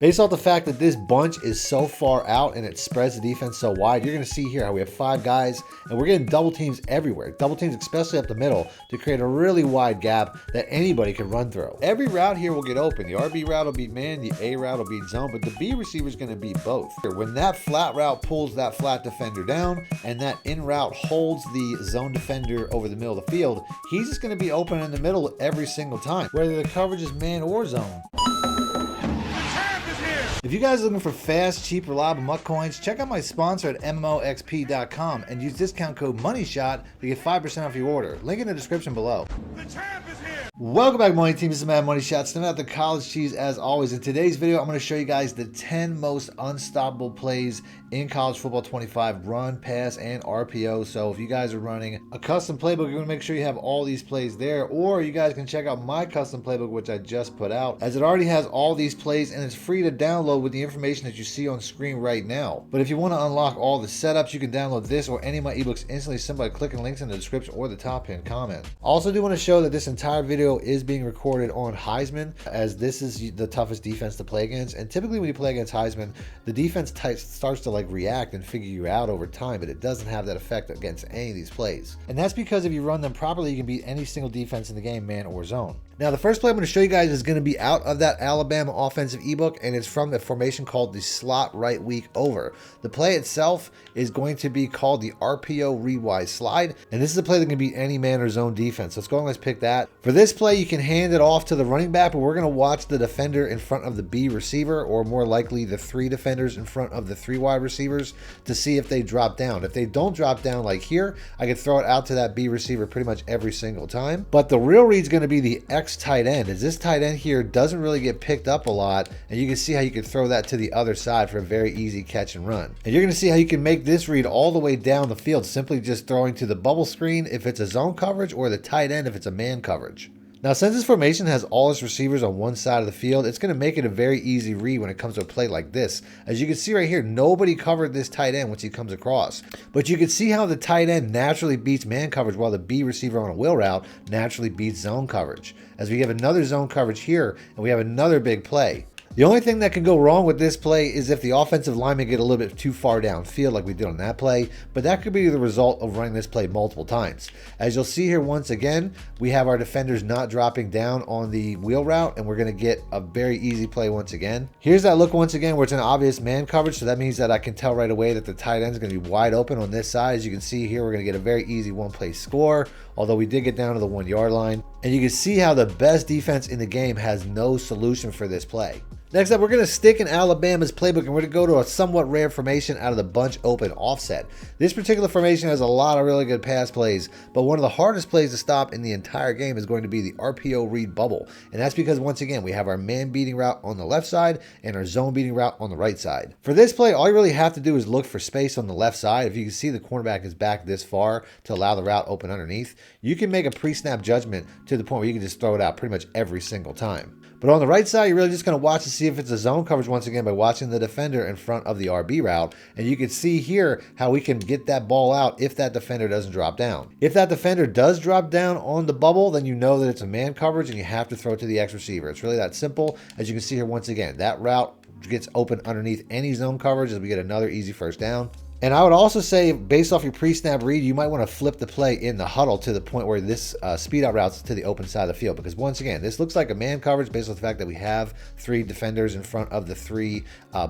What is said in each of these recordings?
Based off the fact that this bunch is so far out and it spreads the defense so wide, you're going to see here how we have 5 guys and we're getting double teams everywhere. Double teams especially up the middle to create a really wide gap that anybody can run through. Every route here will get open. The RB route will be man, the A route will be zone, but the B receiver is going to be both. When that flat route pulls that flat defender down and that in route holds the zone defender over the middle of the field, he's just going to be open in the middle every single time, whether the coverage is man or zone. If you guys are looking for fast, cheap, reliable MUT coins, check out my sponsor at MMOXP.com and use discount code MONEYSHOT to get 5% off your order. Link in the description below. The champ is here! Welcome back, Money Team. This is Madden Money Shot. Still out the college cheese as always. In today's video, I'm going to show you guys the 10 most unstoppable plays in college football 25, run, pass, and RPO. So if you guys are running a custom playbook, you're going to make sure you have all these plays there, or you guys can check out my custom playbook, which I just put out, as it already has all these plays and it's free to download with the information that you see on screen right now. But if you want to unlock all the setups, you can download this or any of my ebooks instantly simply by clicking links in the description or the top pinned comment. Also do want to show that this entire video is being recorded on Heisman, as this is the toughest defense to play against, and typically when you play against Heisman, the defense starts to react and figure you out over time, but it doesn't have that effect against any of these plays. And that's because if you run them properly, you can beat any single defense in the game, man or zone. Now, the first play I'm going to show you guys is going to be out of that Alabama offensive ebook, and it's from the formation called the slot right week over. The play itself is going to be called the RPO read-wise slide, and this is a play that can beat any man or zone defense. Let's go and let's pick that. For this play, you can hand it off to the running back, but we're going to watch the defender in front of the B receiver, or more likely the 3 defenders in front of the 3 wide receivers, to see if they drop down. If they don't drop down like here, I can throw it out to that B receiver pretty much every single time. But the real read is going to be the X tight end, as this tight end here doesn't really get picked up a lot, and you can see how you can throw that to the other side for a very easy catch and run. And you're going to see how you can make this read all the way down the field, simply just throwing to the bubble screen if it's a zone coverage, or the tight end if it's a man coverage. Now, since this formation has all its receivers on one side of the field, it's going to make it a very easy read when it comes to a play like this. As you can see right here, nobody covered this tight end once he comes across. But you can see how the tight end naturally beats man coverage, while the B receiver on a wheel route naturally beats zone coverage. As we have another zone coverage here, and we have another big play. The only thing that can go wrong with this play is if the offensive linemen get a little bit too far downfield like we did on that play, but that could be the result of running this play multiple times. As you'll see here once again, we have our defenders not dropping down on the wheel route, and we're going to get a very easy play once again. Here's that look once again where it's an obvious man coverage, so that means that I can tell right away that the tight end is going to be wide open on this side. As you can see here, we're going to get a very easy one-play score, although we did get down to the 1-yard line. And you can see how the best defense in the game has no solution for this play. Next up, we're going to stick in Alabama's playbook, and we're going to go to a somewhat rare formation out of the bunch open offset. This particular formation has a lot of really good pass plays, but one of the hardest plays to stop in the entire game is going to be the RPO read bubble. And that's because, once again, we have our man beating route on the left side and our zone beating route on the right side. For this play, all you really have to do is look for space on the left side. If you can see the cornerback is back this far to allow the route open underneath, you can make a pre-snap judgment to the point where you can just throw it out pretty much every single time. But on the right side, you're really just going to watch to see if it's a zone coverage once again by watching the defender in front of the RB route. And you can see here how we can get that ball out if that defender doesn't drop down. If that defender does drop down on the bubble, then you know that it's a man coverage and you have to throw it to the X receiver. It's really that simple. As you can see here once again, that route gets open underneath any zone coverage as we get another easy first down. And I would also say, based off your pre-snap read, you might want to flip the play in the huddle to the point where this speed out routes to the open side of the field. Because once again, this looks like a man coverage based on the fact that we have 3 defenders in front of the 3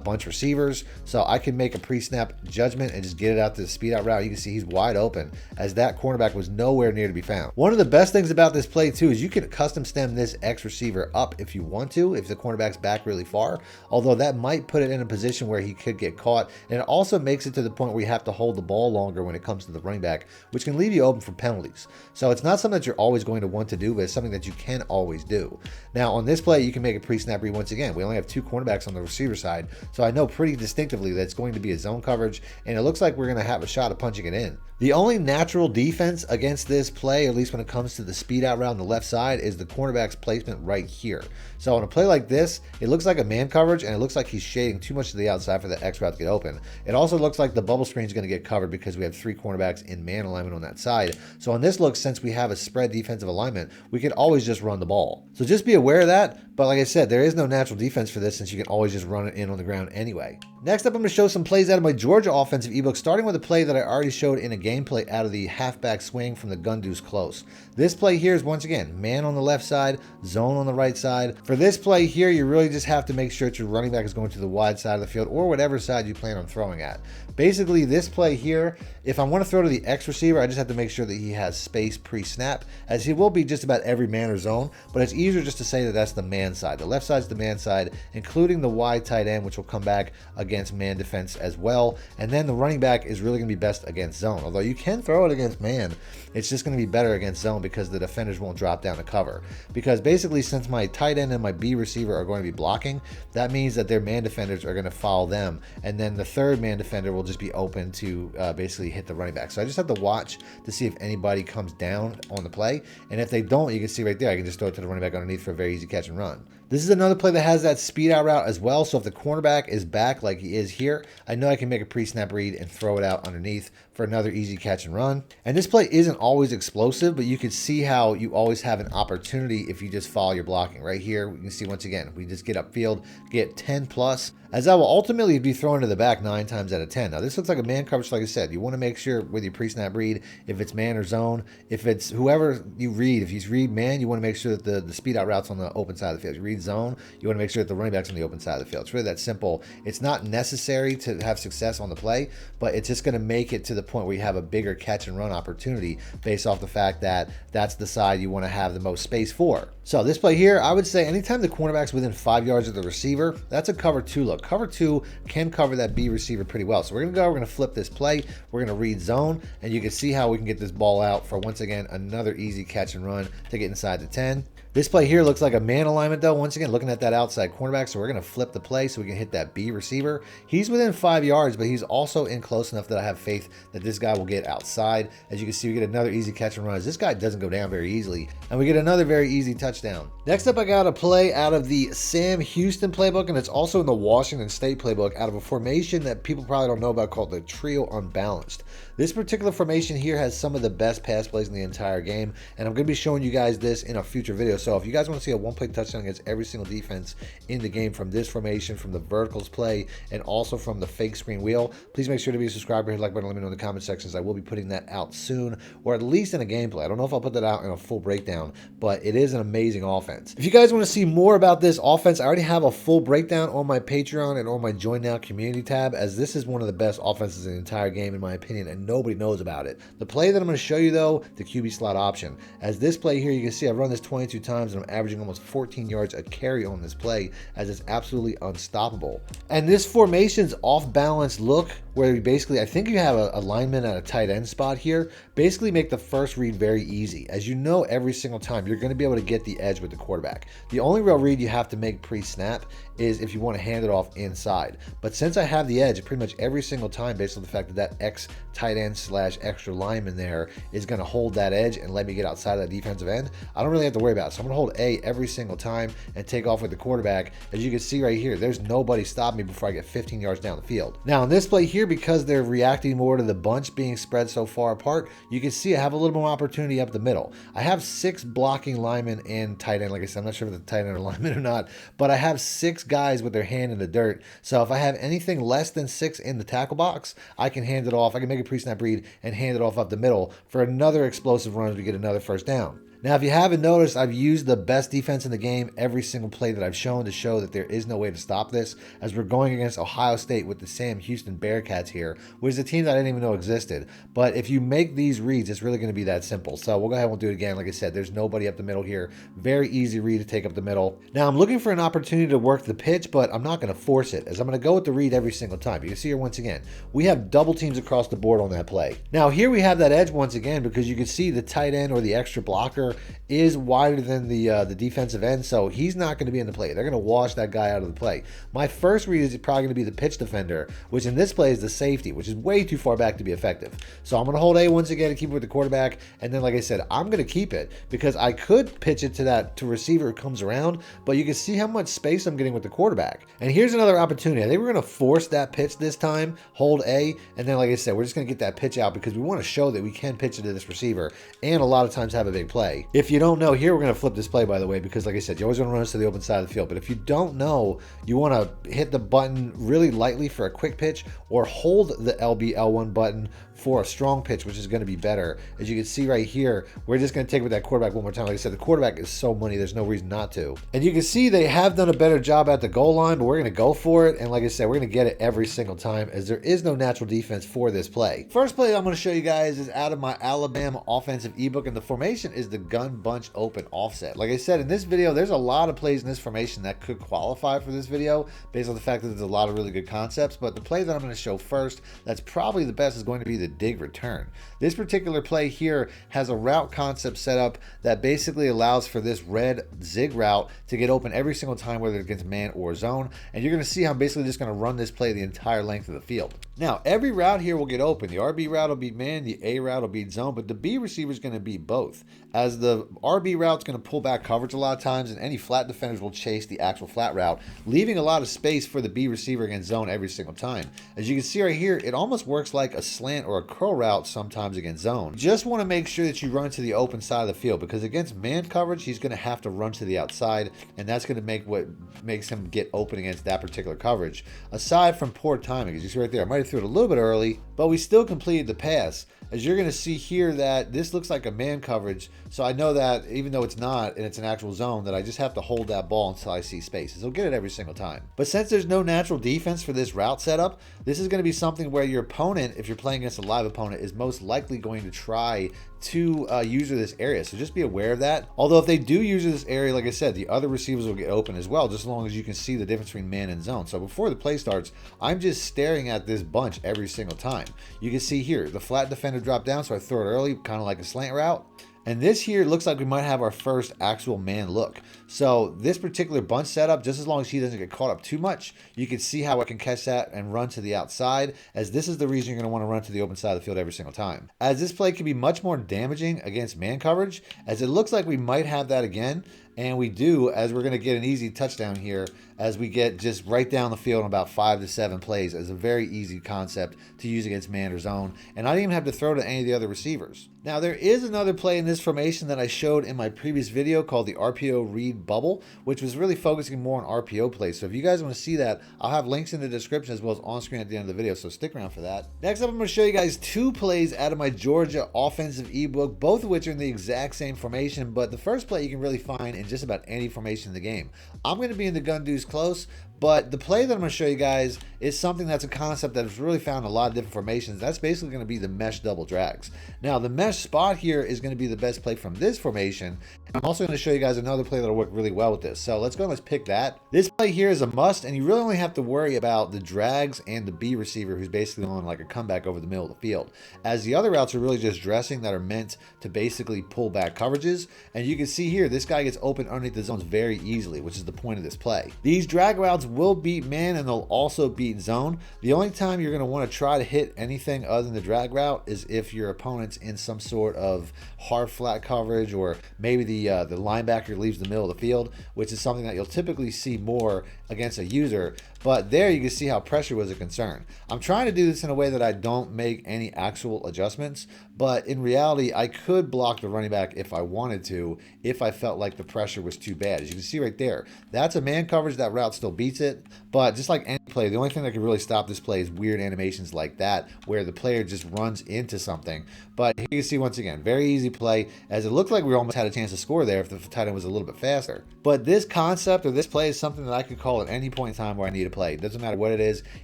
bunch receivers. So I can make a pre-snap judgment and just get it out to the speed out route. You can see he's wide open, as that cornerback was nowhere near to be found. One of the best things about this play too is you can custom stem this X receiver up if you want to, if the cornerback's back really far. Although that might put it in a position where he could get caught. And it also makes it to the point where you have to hold the ball longer when it comes to the running back, which can leave you open for penalties. So it's not something that you're always going to want to do, but it's something that you can always do. Now on this play, you can make a pre-snap read once again. We only have 2 cornerbacks on the receiver side, so I know pretty distinctively that it's going to be a zone coverage, and it looks like we're going to have a shot at punching it in. The only natural defense against this play, at least when it comes to the speed out route on the left side, is the cornerback's placement right here. So on a play like this, it looks like a man coverage, and it looks like he's shading too much to the outside for the X route to get open. It also looks like the bubble screen is going to get covered because we have 3 cornerbacks in man alignment on that side. So on this look, since we have a spread defensive alignment, we could always just run the ball. So just be aware of that. But like I said, there is no natural defense for this since you can always just run it in on the ground anyway. Next up, I'm going to show some plays out of my Georgia offensive ebook, starting with a play that I already showed in a gameplay out of the halfback swing from the gun deuce close. This play here is, once again, man on the left side, zone on the right side. For this play here, you really just have to make sure that your running back is going to the wide side of the field or whatever side you plan on throwing at. Basically, this play here, if I want to throw to the X receiver, I just have to make sure that he has space pre-snap, as he will be just about every man or zone, but it's easier just to say that that's the man side. The left side is the man side, including the wide tight end, which will come back against man defense as well. And then the running back is really going to be best against zone. Although you can throw it against man, it's just going to be better against zone because the defenders won't drop down to cover. Because basically, since my tight end and my B receiver are going to be blocking, that means that their man defenders are going to follow them. And then the third man defender will just be open to basically hit the running back. So I just have to watch to see if anybody comes down on the play. And if they don't, you can see right there, I can just throw it to the running back underneath for a very easy catch and run. This is another play that has that speed out route as well. So if the cornerback is back like he is here, I know I can make a pre-snap read and throw it out underneath for another easy catch and run. And this play isn't always explosive, but you can see how you always have an opportunity if you just follow your blocking. Right here, we can see once again, we just get upfield, get 10 plus, as I will ultimately be thrown to the back 9 times out of 10. Now this looks like a man coverage, like I said. You want to make sure with your pre-snap read, if it's man or zone, if it's whoever you read, if you read man, you want to make sure that the speed out route's on the open side of the field. You read zone, you want to make sure that the running back's on the open side of the field. It's really that simple. It's not necessary to have success on the play, but it's just going to make it to the point where you have a bigger catch and run opportunity based off the fact that that's the side you want to have the most space for. So this play here, I would say anytime the cornerback's within 5 yards of the receiver, that's a cover 2 look. Cover 2 can cover that B receiver pretty well. So we're going to flip this play. We're going to read zone, and you can see how we can get this ball out for, once again, another easy catch and run to get inside the 10. This play here looks like a man alignment though. Once again, looking at that outside cornerback. So we're going to flip the play so we can hit that B receiver. He's within 5 yards, but he's also in close enough that I have faith that this guy will get outside. As you can see, we get another easy catch and run as this guy doesn't go down very easily. And we get another very easy touchdown. Next up, I got a play out of the Sam Houston playbook, and it's also in the Washington State playbook out of a formation that people probably don't know about called the Trio Unbalanced. This particular formation here has some of the best pass plays in the entire game, and I'm going to be showing you guys this in a future video. So if you guys want to see a one-play touchdown against every single defense in the game from this formation, from the verticals play, and also from the fake screen wheel, please make sure to be a subscriber, hit the like button, let me know in the comment sections. I will be putting that out soon, or at least in a gameplay. I don't know if I'll put that out in a full breakdown, but it is an amazing offense. If you guys want to see more about this offense, I already have a full breakdown on my Patreon and on my Join Now community tab, as this is one of the best offenses in the entire game in my opinion, and nobody knows about it. The play that I'm going to show you though, the QB slot option. As this play here, you can see I've run this 22 times and I'm averaging almost 14 yards a carry on this play, as it's absolutely unstoppable. And this formation's off balance look, where you basically, I think you have a lineman at a tight end spot here, basically make the first read very easy. As you know, every single time you're going to be able to get the edge with the quarterback. The only real read you have to make pre-snap is if you want to hand it off inside. But since I have the edge pretty much every single time, based on the fact that that X tight end slash extra lineman there is going to hold that edge and let me get outside of that defensive end, I don't really have to worry about it. So I'm going to hold A every single time and take off with the quarterback. As you can see right here, there's nobody stopping me before I get 15 yards down the field. Now in this play here, because they're reacting more to the bunch being spread so far apart, you can see I have a little more opportunity up the middle. I have 6 blocking linemen and tight end. Like I said, I'm not sure if it's a tight end or lineman or not, but I have 6 guys with their hand in the dirt. So if I have anything less than 6 in the tackle box, I can hand it off. I can make a pre-snap read and hand it off up the middle for another explosive run to get another first down. Now, if you haven't noticed, I've used the best defense in the game every single play that I've shown to show that there is no way to stop this, as we're going against Ohio State with the Sam Houston Bearcats here, which is a team that I didn't even know existed. But if you make these reads, it's really going to be that simple. So we'll go ahead and we'll do it again. Like I said, there's nobody up the middle here. Very easy read to take up the middle. Now, I'm looking for an opportunity to work the pitch, but I'm not going to force it, as I'm going to go with the read every single time. You can see here once again, we have double teams across the board on that play. Now, here we have that edge once again, because you can see the tight end or the extra blocker receiver is wider than the defensive end, so he's not going to be in the play. They're going to wash that guy out of the play. My first read is probably going to be the pitch defender, which in this play is the safety, which is way too far back to be effective. So I'm going to hold A once again and keep it with the quarterback, and then like I said, I'm going to keep it because I could pitch it to receiver who comes around, but you can see how much space I'm getting with the quarterback. And here's another opportunity. I think we're going to force that pitch this time, hold A, and then like I said, we're just going to get that pitch out because we want to show that we can pitch it to this receiver and a lot of times have a big play. If you don't know, here we're going to flip this play, by the way, because like I said, you always want to run us to the open side of the field. But if you don't know, you want to hit the button really lightly for a quick pitch or hold the LB L1 button for a strong pitch, which is going to be better. As you can see right here, we're just going to take it with that quarterback one more time. Like I said, the quarterback is so money, there's no reason not to. And you can see they have done a better job at the goal line, but we're going to go for it. And like I said, we're going to get it every single time as there is no natural defense for this play. First play I'm going to show you guys is out of my Alabama offensive ebook, and the formation is the gun bunch open offset. Like I said, in this video, there's a lot of plays in this formation that could qualify for this video based on the fact that there's a lot of really good concepts, but the play that I'm going to show first that's probably the best is going to be the dig return. This particular play here has a route concept set up that basically allows for this red zig route to get open every single time, whether it's against man or zone, and you're going to see how I'm basically just going to run this play the entire length of the field. Now, every route here will get open. The RB route will beat man, the A route will beat zone, but the B receiver is going to beat both, as the RB route is going to pull back coverage a lot of times, and any flat defenders will chase the actual flat route, leaving a lot of space for the B receiver against zone every single time. As you can see right here, it almost works like a slant or a curl route sometimes against zone. Just want to make sure that you run to the open side of the field, because against man coverage, he's going to have to run to the outside, and that's going to make what makes him get open against that particular coverage. Aside from poor timing, as you see right there, I might have threw it a little bit early, but we still completed the pass. As you're going to see here that this looks like a man coverage, so I know that even though it's not and it's an actual zone, that I just have to hold that ball until I see spaces. He'll get it every single time. But since there's no natural defense for this route setup, this is going to be something where your opponent, if you're playing against a live opponent, is most likely going to try to user this area. So just be aware of that. Although if they do user this area, like I said, the other receivers will get open as well, just as long as you can see the difference between man and zone. So before the play starts, I'm just staring at this bunch every single time. You can see here, the flat defender dropped down, so I throw it early, kind of like a slant route. And this here looks like we might have our first actual man look. So this particular bunch setup, just as long as he doesn't get caught up too much, you can see how I can catch that and run to the outside, as this is the reason you're going to want to run to the open side of the field every single time. As this play can be much more damaging against man coverage, as it looks like we might have that again. And we do, as we're going to get an easy touchdown here as we get just right down the field in about 5 to 7 plays. As a very easy concept to use against man or zone. And I didn't even have to throw to any of the other receivers. Now, there is another play in this formation that I showed in my previous video called the RPO read bubble, which was really focusing more on RPO plays. So if you guys want to see that, I'll have links in the description as well as on screen at the end of the video. So stick around for that. Next up, I'm going to show you guys 2 plays out of my Georgia offensive ebook, both of which are in the exact same formation. But the first play you can really find in just about any formation in the game. I'm going to be in the gun deuce close, but the play that I'm going to show you guys is something that's a concept that is really found in a lot of different formations. That's basically going to be the mesh double drags. Now, the mesh spot here is going to be the best play from this formation. I'm also going to show you guys another play that'll work really well with this. So let's go and let's pick that. This play here is a must, and you really only have to worry about the drags and the B receiver, who's basically on like a comeback over the middle of the field. As the other routes are really just dressing that are meant to basically pull back coverages. And you can see here, this guy gets open underneath the zones very easily, which is the point of this play. These drag routes will beat man, and they'll also beat zone. The only time you're going to want to try to hit anything other than the drag route is if your opponent's in some sort of hard flat coverage, or maybe the linebacker leaves the middle of the field, which is something that you'll typically see more against a user. But there you can see how pressure was a concern. I'm trying to do this in a way that I don't make any actual adjustments, but in reality, I could block the running back if I wanted to, if I felt like the pressure was too bad. As you can see right there, that's a man coverage. That route still beats it. But just like any play, the only thing that can really stop this play is weird animations like that, where the player just runs into something. But here you can see, once again, very easy play, as it looked like we almost had a chance to score there if the tight end was a little bit faster. But this concept or this play is something that I could call at any point in time where I need to play. It doesn't matter what it is,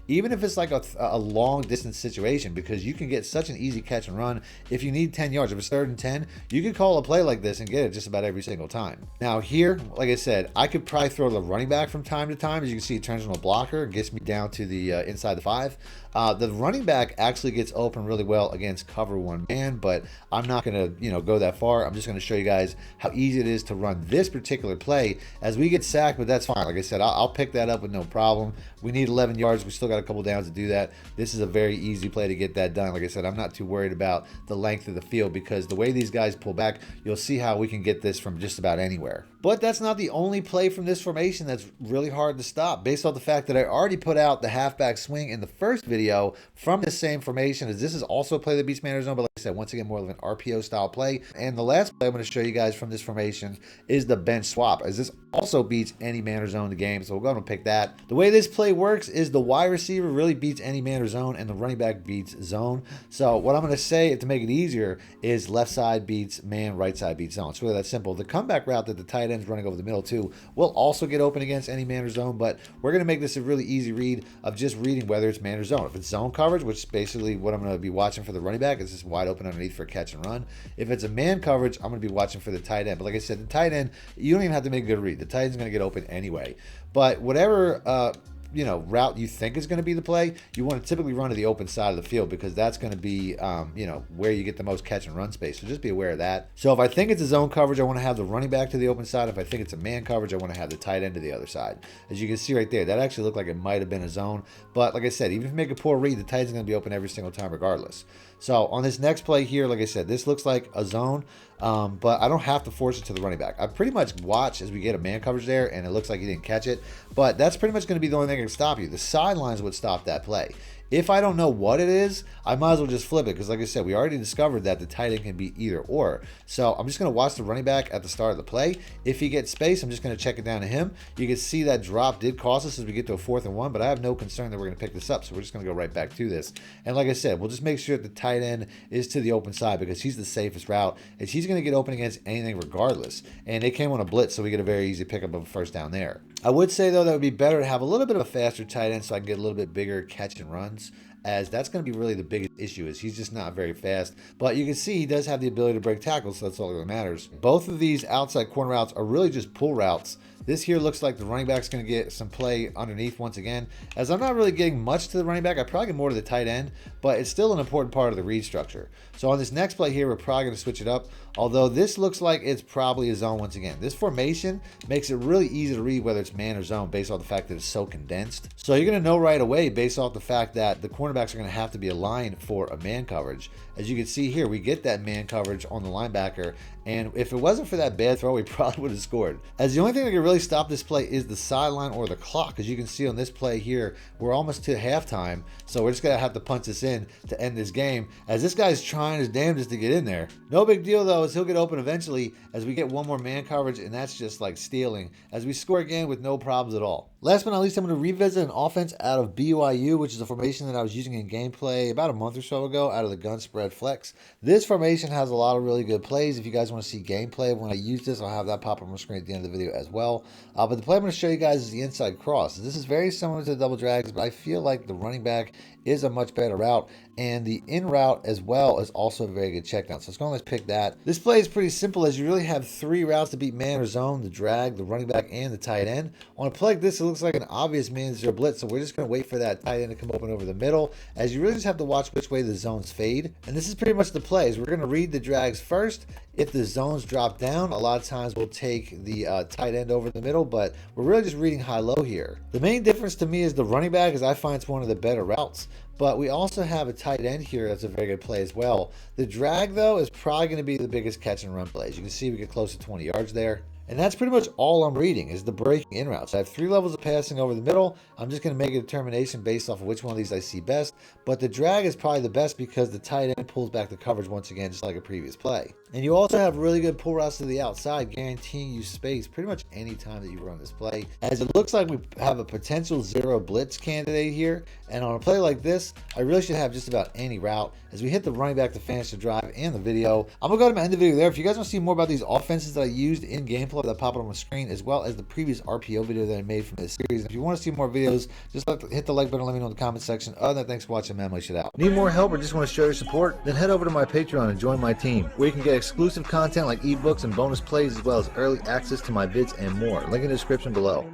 even if it's like a long distance situation, because you can get such an easy catch and run. If you need 10 yards, if it's 3rd and 10, you can call a play like this and get it just about every single time. Now here, like I said, I could probably throw the running back from time to time. As you can see it turns into a blocker and gets me down to the inside the 5. The running back actually gets open really well against cover 1 man, but I'm not going to go that far. I'm just going to show you guys how easy it is to run this particular play as we get sacked, but that's fine. Like I said, I'll pick that up with no problem. We need 11 yards. We still got a couple downs to do that. This is a very easy play to get that done. Like I said, I'm not too worried about the length of the field because the way these guys pull back, you'll see how we can get this from just about anywhere. But that's not the only play from this formation that's really hard to stop based off the fact that I already put out the halfback swing in the first video from the same formation, as this is also a play that beats man or zone, but like I said, once again, more of an RPO style play. And the last play I'm going to show you guys from this formation is the bench swap, as this also beats any man or zone in the game, so we'll go ahead and pick that. The way this play works is the wide receiver really beats any man or zone, and the running back beats zone. So what I'm going to say to make it easier is left side beats man, right side beats zone. It's really that simple. The comeback route that the tight end's running over the middle too will also get open against any man or zone, but we're going to make this a really easy read of just reading whether it's man or zone. If it's zone coverage, which is basically what I'm going to be watching for the running back, is just wide open underneath for a catch and run. If it's a man coverage, I'm going to be watching for the tight end. But like I said, the tight end, you don't even have to make a good read. The tight end's going to get open anyway. But whatever route you think is going to be the play, you want to typically run to the open side of the field because that's going to be where you get the most catch and run space. So just be aware of that. So if I think it's a zone coverage, I want to have the running back to the open side. If I think it's a man coverage, I want to have the tight end to the other side. As you can see right there, that actually looked like it might have been a zone, but like I said, even if you make a poor read, the tight end's going to be open every single time regardless. So on this next play here, like I said, this looks like a zone, but I don't have to force it to the running back. I pretty much watch as we get a man coverage there, and it looks like he didn't catch it, but that's pretty much going to be the only thing that can stop you. The sidelines would stop that play. If I don't know what it is, I might as well just flip it because, like I said, we already discovered that the tight end can be either or. So I'm just going to watch the running back at the start of the play. If he gets space, I'm just going to check it down to him. You can see that drop did cost us as we get to a 4th and 1, but I have no concern that we're going to pick this up, so we're just going to go right back to this. And like I said, we'll just make sure that the tight end is to the open side because he's the safest route, and he's going to get open against anything regardless. And it came on a blitz, so we get a very easy pickup of a first down there. I would say, though, that would be better to have a little bit of a faster tight end so I can get a little bit bigger catch and runs, as that's going to be really the biggest issue, is he's just not very fast. But you can see he does have the ability to break tackles, so that's all that matters. Both of these outside corner routes are really just pull routes. This here looks like the running back's going to get some play underneath once again, as I'm not really getting much to the running back. I probably get more to the tight end, but it's still an important part of the read structure. So on this next play here, we're probably going to switch it up, although this looks like it's probably a zone once again. This formation makes it really easy to read whether it's man or zone based off the fact that it's so condensed. So you're going to know right away based off the fact that the cornerbacks are going to have to be aligned for a man coverage. As you can see here, we get that man coverage on the linebacker, and if it wasn't for that bad throw, we probably would have scored. As the only thing that can really stop this play is the sideline or the clock. As you can see on this play here, we're almost to halftime, so we're just going to have to punch this in to end this game, as this guy's trying his damnedest to get in there. No big deal, though, as he'll get open eventually as we get one more man coverage, and that's just like stealing, as we score again with no problems at all. Last but not least, I'm going to revisit an offense out of BYU, which is a formation that I was using in gameplay about a month or so ago out of the gun spread flex. This formation has a lot of really good plays. If you guys want to see gameplay of when I use this, I'll have that pop up on the screen at the end of the video as well. But the play I'm going to show you guys is the inside cross. This is very similar to the double drags, but I feel like the running back is a much better route, and the in route as well is also a very good check down. So let's go and let's pick that. This play is pretty simple, as you really have 3 routes to beat man or zone: the drag, the running back, and the tight end. On a play like this, it looks like an obvious man-zero blitz, so we're just going to wait for that tight end to come open over the middle, as you really just have to watch which way the zones fade. And this is pretty much the play, is we're going to read the drags first. If the zones drop down, a lot of times we'll take the tight end over the middle, but we're really just reading high-low here. The main difference to me is the running back, as I find it's one of the better routes. But we also have a tight end here that's a very good play as well. The drag, though, is probably going to be the biggest catch and run play. As you can see, we get close to 20 yards there. And that's pretty much all I'm reading is the breaking in routes. I have 3 levels of passing over the middle. I'm just going to make a determination based off of which one of these I see best. But the drag is probably the best because the tight end pulls back the coverage once again, just like a previous play. And you also have really good pull routes to the outside, guaranteeing you space pretty much any time that you run this play. As it looks like we have a potential zero blitz candidate here. And on a play like this, I really should have just about any route. As we hit the running back to finish the drive and the video, I'm going to go ahead and end the video there. If you guys want to see more about these offenses that I used in gameplay that pop up on the screen, as well as the previous RPO video that I made from this series, if you want to see more videos, just hit the like button and let me know in the comment section. Other than that, thanks for watching, man. Shit out. Need more help or just want to show your support? Then head over to my Patreon and join my team, where you can get exclusive content like ebooks and bonus plays, as well as early access to my vids and more. Link in the description below.